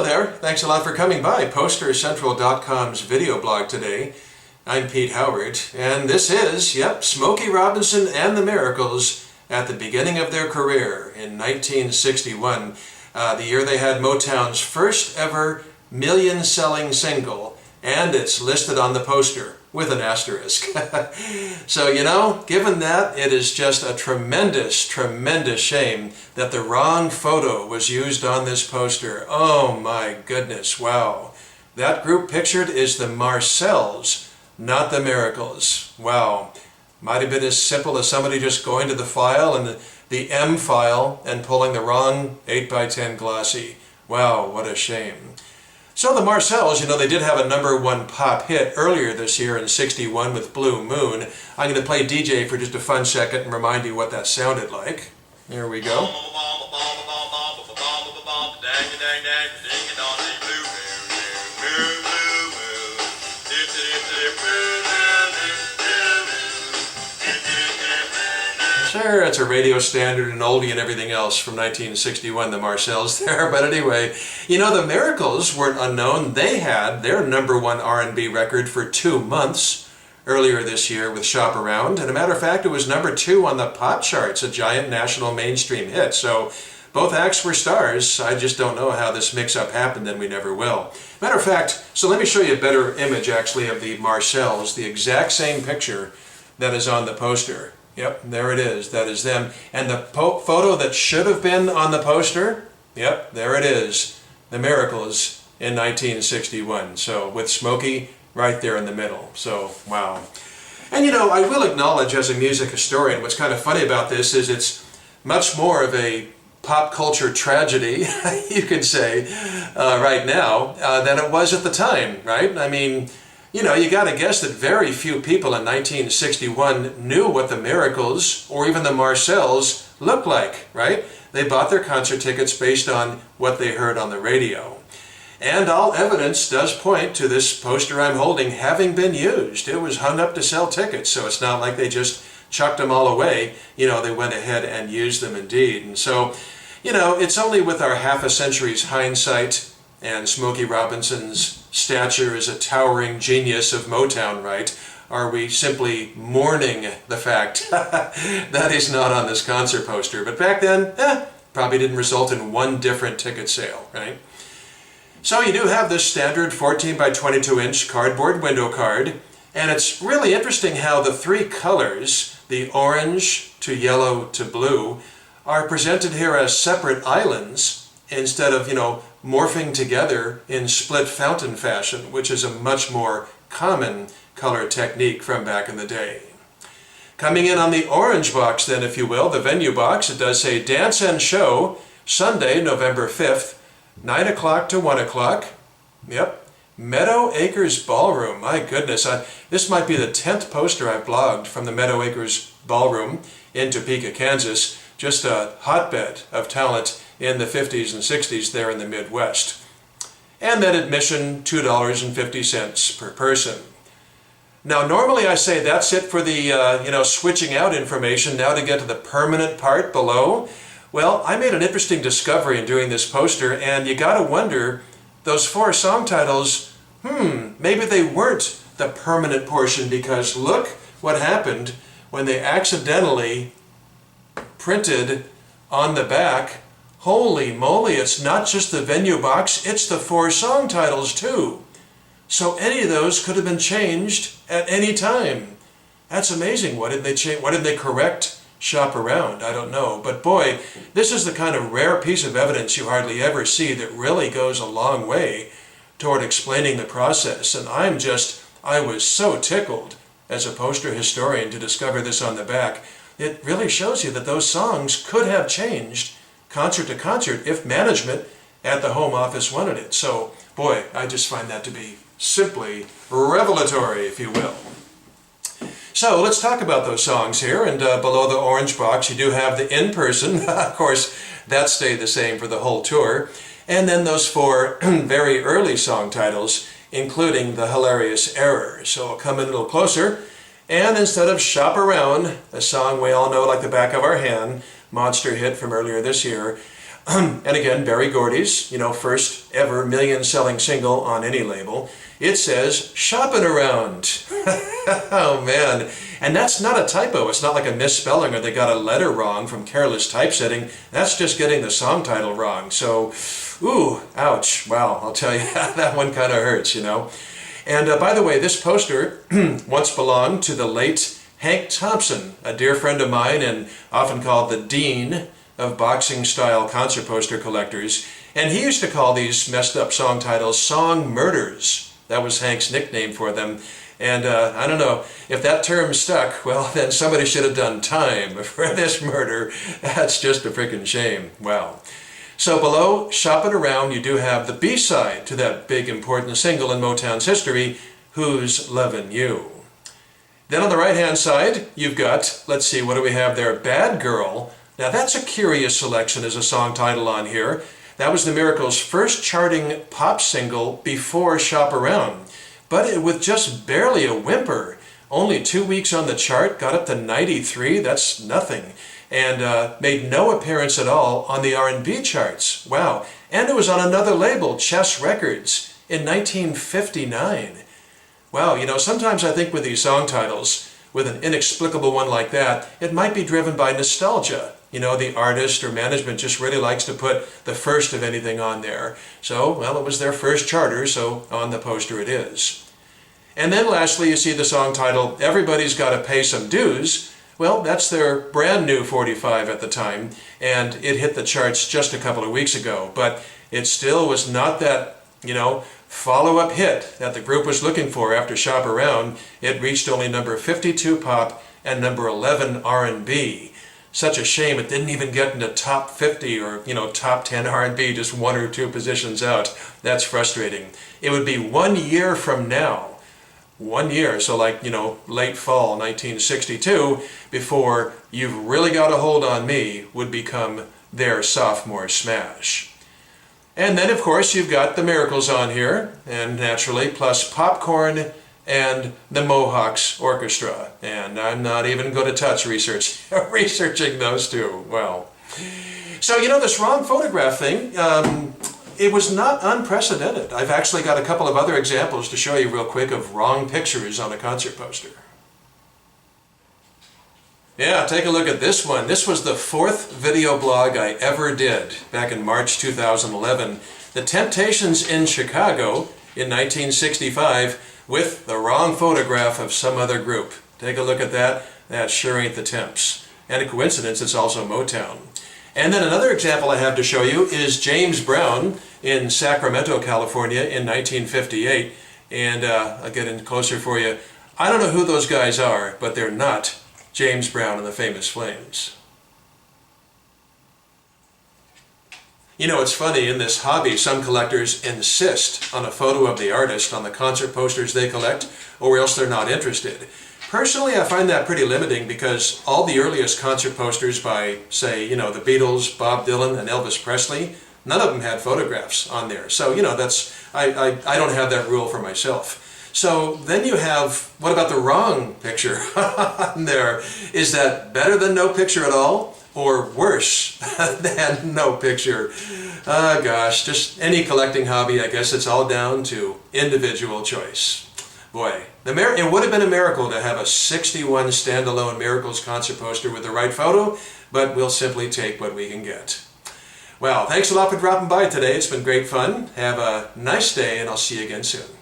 there. Thanks a lot for coming by PosterCentral.com's video blog today. I'm Pete Howard, and this is, Smokey Robinson and the Miracles at the beginning of their career in 1961, the year they had Motown's first ever million-selling single, and it's listed on the poster with an asterisk. So, given that, it is just a tremendous, tremendous shame that the wrong photo was used on this poster. Oh my goodness, wow. That group pictured is the Marcells, not the Miracles. Wow. Might have been as simple as somebody just going to the file and the M file and pulling the wrong 8x10 glossy. Wow, what a shame. So the Marcells, they did have a #1 pop hit earlier this year in '61 with Blue Moon. I'm going to play DJ for just a fun second and remind you what that sounded like. Here we go. Sure, it's a radio standard, an oldie and everything else from 1961, the Marcells there. But anyway, the Miracles weren't unknown. They had their #1 R&B record for 2 months earlier this year with Shop Around. And a matter of fact, it was #2 on the pop charts, a giant national mainstream hit. So both acts were stars. I just don't know how this mix-up happened, and we never will. Matter of fact, so let me show you a better image, actually, of the Marcells, the exact same picture that is on the poster. Yep, there it is. That is them. And the photo that should have been on the poster, yep, there it is. The Miracles in 1961. So with Smokey right there in the middle. So, wow. And I will acknowledge as a music historian, what's kind of funny about this is it's much more of a pop culture tragedy, you could say, right now, than it was at the time, right? I mean, you got to guess that very few people in 1961 knew what the Miracles or even the Marcells looked like, right? They bought their concert tickets based on what they heard on the radio. And all evidence does point to this poster I'm holding having been used. It was hung up to sell tickets, so it's not like they just chucked them all away. They went ahead and used them indeed. And so, it's only with our half a century's hindsight and Smokey Robinson's stature as a towering genius of Motown, right, are we simply mourning the fact that he's not on this concert poster. But back then, probably didn't result in one different ticket sale, right? So you do have this standard 14 by 22 inch cardboard window card, and it's really interesting how the three colors, the orange to yellow to blue, are presented here as separate islands instead of, morphing together in split fountain fashion, which is a much more common color technique from back in the day. Coming in on the orange box then, if you will, the venue box, it does say Dance and Show, Sunday, November 5th, 9 o'clock to 1 o'clock. Yep. Meadow Acres Ballroom. My goodness, this might be the 10th poster I've blogged from the Meadow Acres Ballroom in Topeka, Kansas. Just a hotbed of talent in the 50s and 60s there in the Midwest. And then admission, $2.50 per person. Now normally I say that's it for the switching out information. Now to get to the permanent part below. Well, I made an interesting discovery in doing this poster, and you gotta wonder, those 4 song titles, maybe they weren't the permanent portion, because look what happened when they accidentally printed on the back. Holy moly, it's not just the venue box, it's the 4 song titles too. So any of those could have been changed at any time. That's amazing. What did they change? What did they correct? Shop Around? I don't know. But boy, this is the kind of rare piece of evidence you hardly ever see that really goes a long way toward explaining the process. And I was so tickled as a poster historian to discover this on the back. It really shows you that those songs could have changed concert to concert if management at the home office wanted it. So, boy, I just find that to be simply revelatory, if you will. So let's talk about those songs here, and below the orange box you do have the in-person. Of course, that stayed the same for the whole tour. And then those 4 very early song titles, including the hilarious Error. So I'll come in a little closer, and instead of Shop Around, a song we all know like the back of our hand, monster hit from earlier this year, And again, Berry Gordy's, first ever million-selling single on any label. It says, "Shopping Around." Oh man. And that's not a typo. It's not like a misspelling or they got a letter wrong from careless typesetting. That's just getting the song title wrong. So, ooh, ouch. Wow, I'll tell you, that one kind of hurts, And by the way, this poster once belonged to the late Hank Thompson, a dear friend of mine and often called the dean of boxing-style concert poster collectors. And he used to call these messed up song titles song murders. That was Hank's nickname for them. And I don't know, if that term stuck, well, then somebody should have done time for this murder. That's just a freaking shame. Wow. So below Shopping Around, you do have the B-side to that big important single in Motown's history, Who's Lovin' You? Then on the right-hand side, you've got, let's see, what do we have there? Bad Girl. Now that's a curious selection as a song title on here. That was the Miracles' first charting pop single before Shop Around. But with just barely a whimper, only 2 weeks on the chart, got up to 93, that's nothing. And made no appearance at all on the R&B charts. Wow. And it was on another label, Chess Records, in 1959. Wow, sometimes I think with these song titles, with an inexplicable one like that, it might be driven by nostalgia. The artist or management just really likes to put the first of anything on there. So, well, it was their first charter, so on the poster it is. And then lastly, you see the song title, Everybody's Gotta Pay Some Dues. Well, that's their brand new 45 at the time, and it hit the charts just a couple of weeks ago. But it still was not that, follow-up hit that the group was looking for after Shop Around. It reached only number 52 pop and number 11 R&B. Such a shame it didn't even get into top 50 or, top 10 R&B, just 1 or 2 positions out. That's frustrating. It would be 1 year from now, 1 year, so like, late fall 1962, before You've Really Got a Hold on Me would become their sophomore smash. And then, of course, you've got the Miracles on here, and naturally, plus Popcorn and the Mohawks Orchestra. And I'm not even going to touch researching those two. Well, so, this wrong photograph thing, it was not unprecedented. I've actually got a couple of other examples to show you real quick of wrong pictures on a concert poster. Yeah, take a look at this one. This was the 4th video blog I ever did back in March 2011. The Temptations in Chicago in 1965 with the wrong photograph of some other group. Take a look at that. That sure ain't the Temps. And a coincidence, it's also Motown. And then another example I have to show you is James Brown in Sacramento, California in 1958. And I'll get in closer for you. I don't know who those guys are, but they're not James Brown and the Famous Flames. It's funny, in this hobby, some collectors insist on a photo of the artist on the concert posters they collect, or else they're not interested. Personally, I find that pretty limiting because all the earliest concert posters by, say, the Beatles, Bob Dylan, and Elvis Presley, none of them had photographs on there. So, I don't have that rule for myself. So then you have, what about the wrong picture on there? Is that better than no picture at all, or worse than no picture? Gosh, just any collecting hobby, I guess it's all down to individual choice. Boy, it would have been a miracle to have a 61 standalone Miracles concert poster with the right photo, but we'll simply take what we can get. Well, thanks a lot for dropping by today. It's been great fun. Have a nice day, and I'll see you again soon.